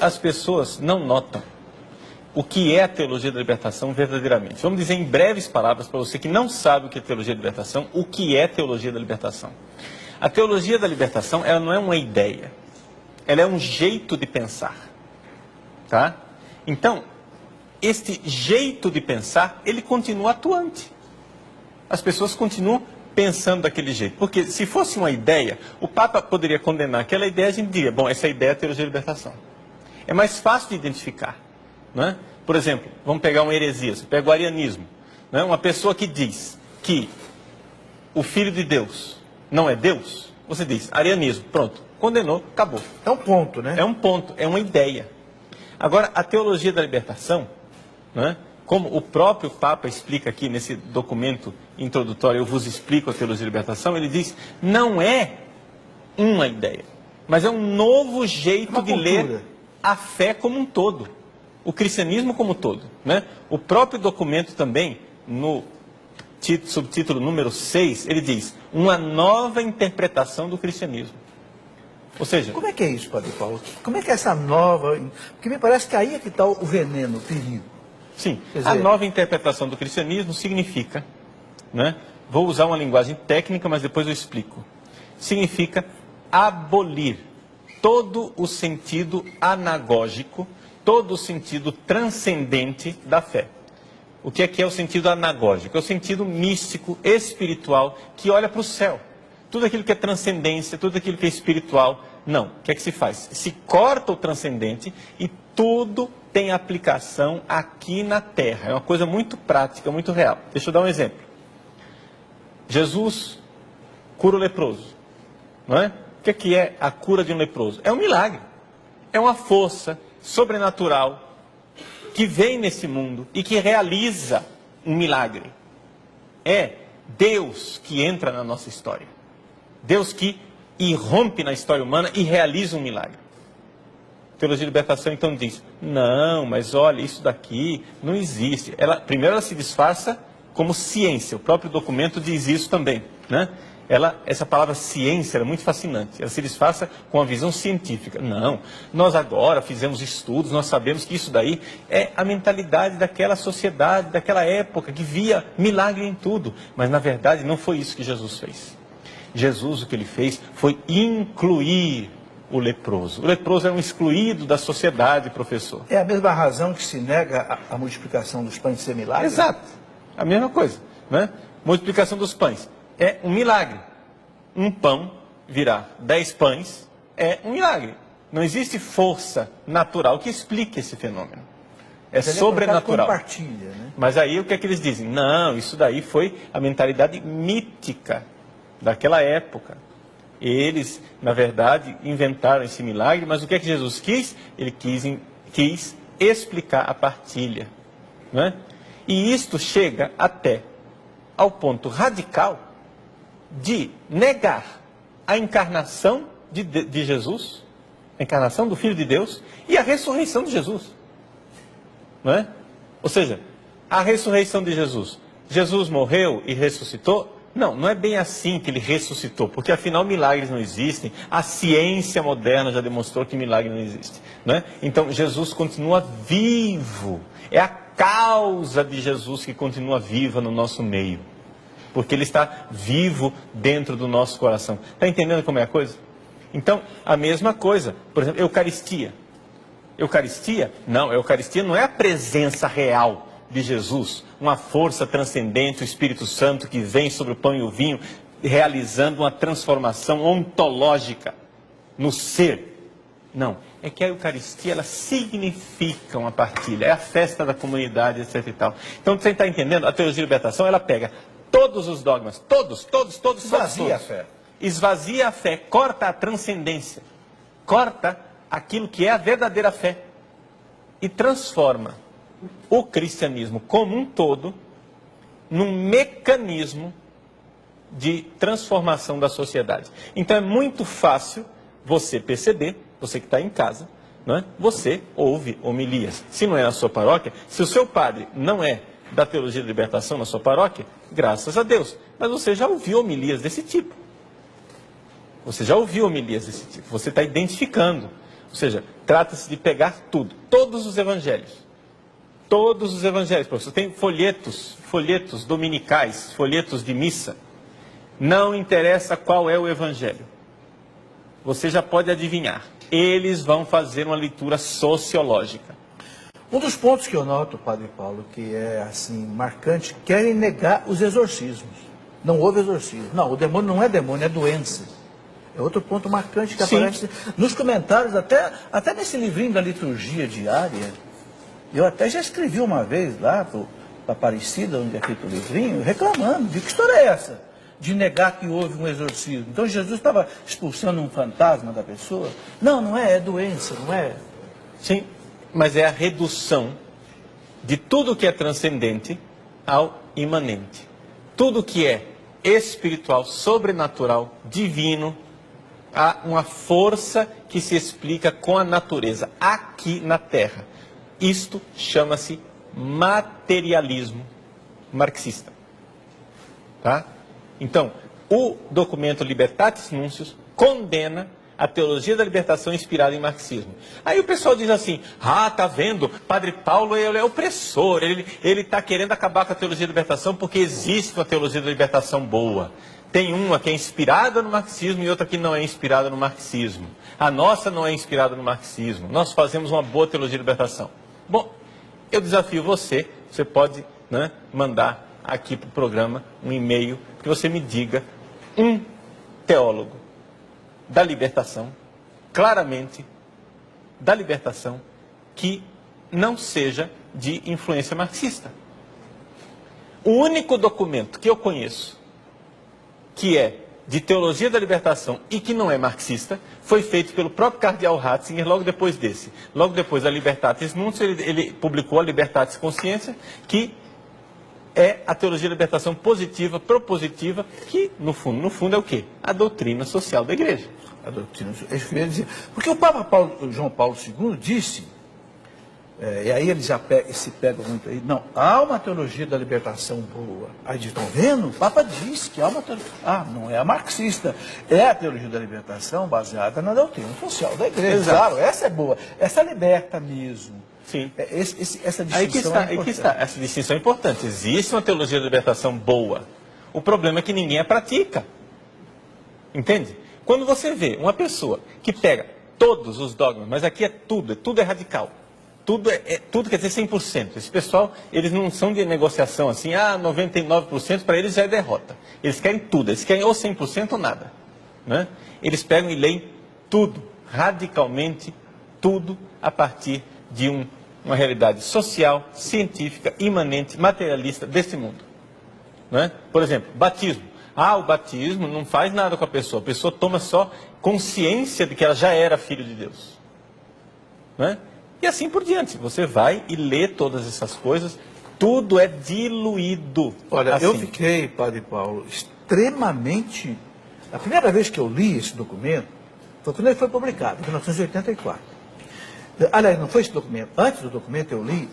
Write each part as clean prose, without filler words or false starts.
As pessoas não notam o que é a teologia da libertação verdadeiramente. Vamos dizer em breves palavras para você que não sabe o que é teologia da libertação, o que é teologia da libertação. A teologia da libertação, ela não é uma ideia, ela é um jeito de pensar, tá? Então, este jeito de pensar, ele continua atuante. As pessoas continuam pensando daquele jeito. Porque se fosse uma ideia, o Papa poderia condenar aquela ideia, a gente diria, bom, essa ideia é a teologia da libertação. É mais fácil de identificar, não é? Por exemplo, vamos pegar uma heresia, você pega o arianismo, não é? Uma pessoa que diz que o Filho de Deus não é Deus, você diz, arianismo, pronto, condenou, acabou. É um ponto, né? É um ponto, é uma ideia. Agora, a teologia da libertação, não é? Como o próprio Papa explica aqui nesse documento introdutório, eu vos explico a teologia da libertação, ele diz, não é uma ideia, mas é um novo jeito de ler a fé como um todo, o cristianismo como um todo, né? O próprio documento também, no subtítulo número 6, ele diz, uma nova interpretação do cristianismo. Ou seja... Como é que é isso, Padre Paulo? Como é que é essa nova... Porque me parece que aí é que está o veneno, o perigo. Sim, dizer... a nova interpretação do cristianismo significa, né? Vou usar uma linguagem técnica, mas depois eu explico. Significa abolir todo o sentido anagógico, todo o sentido transcendente da fé. O que é o sentido anagógico? É o sentido místico, espiritual, que olha para o céu. Tudo aquilo que é transcendência, tudo aquilo que é espiritual, não. O que é que se faz? Se corta o transcendente e tudo tem aplicação aqui na terra. É uma coisa muito prática, muito real. Deixa eu dar um exemplo. Jesus cura o leproso, não é? O que é a cura de um leproso? É um milagre. É uma força sobrenatural que vem nesse mundo e que realiza um milagre. É Deus que entra na nossa história. Deus que irrompe na história humana e realiza um milagre. A teologia de libertação então diz, não, mas olha, isso daqui não existe. Primeiro ela se disfarça como ciência, o próprio documento diz isso também, né? Essa palavra ciência é muito fascinante, ela se disfarça com a visão científica. Não, nós agora fizemos estudos, nós sabemos que isso daí é a mentalidade daquela sociedade, daquela época, que via milagre em tudo. Mas na verdade não foi isso que Jesus fez. Jesus o que ele fez foi incluir o leproso. O leproso é um excluído da sociedade, professor. É a mesma razão que se nega a multiplicação dos pães ser milagre? Exato, a mesma coisa, né? Multiplicação dos pães é um milagre. Um pão virar 10 pães é um milagre. Não existe força natural que explique esse fenômeno. É sobrenatural. Compartilha, né? Mas aí o que é que eles dizem? Não, isso daí foi a mentalidade mítica daquela época. Eles, na verdade, inventaram esse milagre, mas o que é que Jesus quis? Ele quis explicar a partilha, não é? E isto chega até ao ponto radical de negar a encarnação de Jesus, a encarnação do Filho de Deus e a ressurreição de Jesus, não é? Ou seja, a ressurreição de Jesus. Jesus morreu e ressuscitou? Não, não é bem assim que ele ressuscitou, porque afinal milagres não existem, a ciência moderna já demonstrou que milagre não existe, não é? Então Jesus continua vivo, é a causa de Jesus que continua viva no nosso meio, porque ele está vivo dentro do nosso coração. Está entendendo como é a coisa? Então, a mesma coisa, por exemplo, Eucaristia. Eucaristia? Não, a Eucaristia não é a presença real de Jesus, uma força transcendente, o Espírito Santo que vem sobre o pão e o vinho, realizando uma transformação ontológica no ser. Não, é que a Eucaristia, ela significa uma partilha, é a festa da comunidade, etc e tal. Então, você está entendendo? A teologia de libertação, ela pega todos os dogmas, todos. Esvazia a fé. Esvazia a fé, corta a transcendência, corta aquilo que é a verdadeira fé e transforma o cristianismo como um todo num mecanismo de transformação da sociedade. Então é muito fácil você perceber, você que está em casa, não é? Você ouve homilias. Se não é na sua paróquia, se o seu padre não é da teologia da libertação na sua paróquia, graças a Deus, mas você já ouviu homilias desse tipo. Você já ouviu homilias desse tipo, você está identificando. Ou seja, trata-se de pegar tudo, todos os evangelhos. Todos os evangelhos, professor. Tem folhetos dominicais, folhetos de missa. Não interessa qual é o evangelho. Você já pode adivinhar. Eles vão fazer uma leitura sociológica. Um dos pontos que eu noto, Padre Paulo, que é assim marcante, querem negar os exorcismos. Não houve exorcismo. Não, o demônio não é demônio, é doença. É outro ponto marcante que aparece nos comentários, até nesse livrinho da liturgia diária. Eu até já escrevi uma vez lá para Aparecida, onde é feito o livrinho, reclamando de que história é essa? De negar que houve um exorcismo. Então Jesus estava expulsando um fantasma da pessoa? Não, não é doença, não é? Sim, mas é a redução de tudo que é transcendente ao imanente. Tudo que é espiritual, sobrenatural, divino, há uma força que se explica com a natureza, aqui na Terra. Isto chama-se materialismo marxista. Tá? Então, o documento Libertatis Nuncius condena a teologia da libertação inspirada em marxismo. Aí o pessoal diz assim, tá vendo, Padre Paulo ele é opressor, ele está querendo acabar com a teologia da libertação porque existe uma teologia da libertação boa. Tem uma que é inspirada no marxismo e outra que não é inspirada no marxismo. A nossa não é inspirada no marxismo. Nós fazemos uma boa teologia da libertação. Bom, eu desafio você pode, né, mandar aqui para o programa um e-mail que você me diga um teólogo da libertação, claramente da libertação, que não seja de influência marxista. O único documento que eu conheço que é de teologia da libertação e que não é marxista, foi feito pelo próprio cardeal Ratzinger logo depois desse. Logo depois da Libertatis Nuncius, ele publicou a Libertatis Consciência, que é a teologia da libertação positiva, propositiva, que no fundo é o quê? A doutrina social da igreja. A doutrina, é isso que eu ia dizer. Porque o Papa João Paulo II disse, e aí eles já se pegam muito aí, não, há uma teologia da libertação boa. Aí estão vendo? O Papa disse que há uma teologia. Não é a marxista, é a teologia da libertação baseada na doutrina social da igreja. Exato. Claro, essa é boa, essa liberta mesmo. Sim. Essa distinção aí que está, essa distinção é importante. Existe uma teologia da libertação boa. O problema é que ninguém a pratica. Entende? Quando você vê uma pessoa que pega todos os dogmas, mas aqui é tudo é radical. Tudo quer dizer 100%. Esse pessoal, eles não são de negociação assim, 99% para eles já é derrota. Eles querem tudo, eles querem ou 100% ou nada. Né? Eles pegam e leem tudo, radicalmente tudo, a partir de uma realidade social, científica, imanente, materialista desse mundo. Né? Por exemplo, batismo. O batismo não faz nada com a pessoa toma só consciência de que ela já era filho de Deus. Né? E assim por diante, você vai e lê todas essas coisas, tudo é diluído. Olha, assim. Eu fiquei, Padre Paulo, extremamente... A primeira vez que eu li esse documento, foi quando ele foi publicado, em 1984. Aliás, não foi esse documento. Antes do documento eu li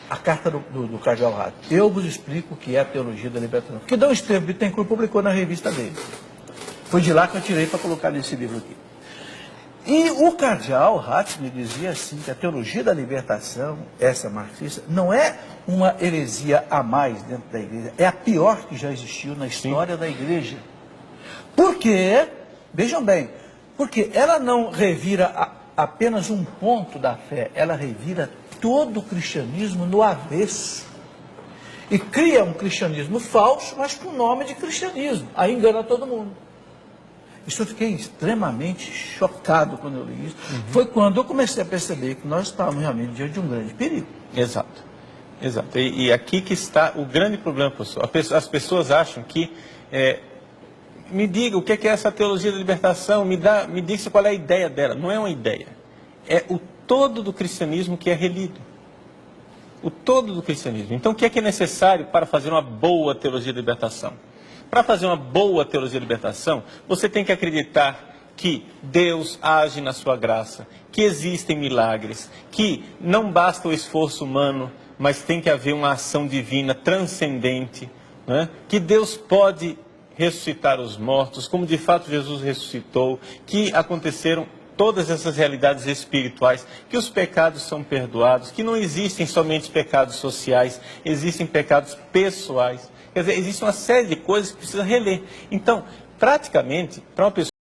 a carta do cardeal Ratzinger. Eu vos explico o que é a teologia da libertação. Que Dom Estevam Bittencourt publicou na revista dele. Foi de lá que eu tirei para colocar nesse livro aqui. E o cardeal Ratzinger dizia assim, que a teologia da libertação, essa marxista, não é uma heresia a mais dentro da igreja, é a pior que já existiu na história da igreja. Por quê? Vejam bem, porque ela não revira apenas um ponto da fé, ela revira todo o cristianismo no avesso. E cria um cristianismo falso, mas com nome de cristianismo. Aí engana todo mundo. Isso eu fiquei extremamente chocado quando eu li isso. Foi quando eu comecei a perceber que nós estávamos realmente diante de um grande perigo. Exato. E aqui que está o grande problema, professor. As pessoas acham que... me diga o que é essa teologia da libertação, me diga qual é a ideia dela. Não é uma ideia. É o todo do cristianismo que é relido. O todo do cristianismo. Então, o que é necessário para fazer uma boa teologia da libertação? Para fazer uma boa teologia da libertação, você tem que acreditar que Deus age na sua graça, que existem milagres, que não basta o esforço humano, mas tem que haver uma ação divina transcendente, né? Que Deus pode ressuscitar os mortos, como de fato Jesus ressuscitou, que aconteceram todas essas realidades espirituais, que os pecados são perdoados, que não existem somente pecados sociais, existem pecados pessoais. Quer dizer, existe uma série de coisas que precisa reler. Então, praticamente, para uma pessoa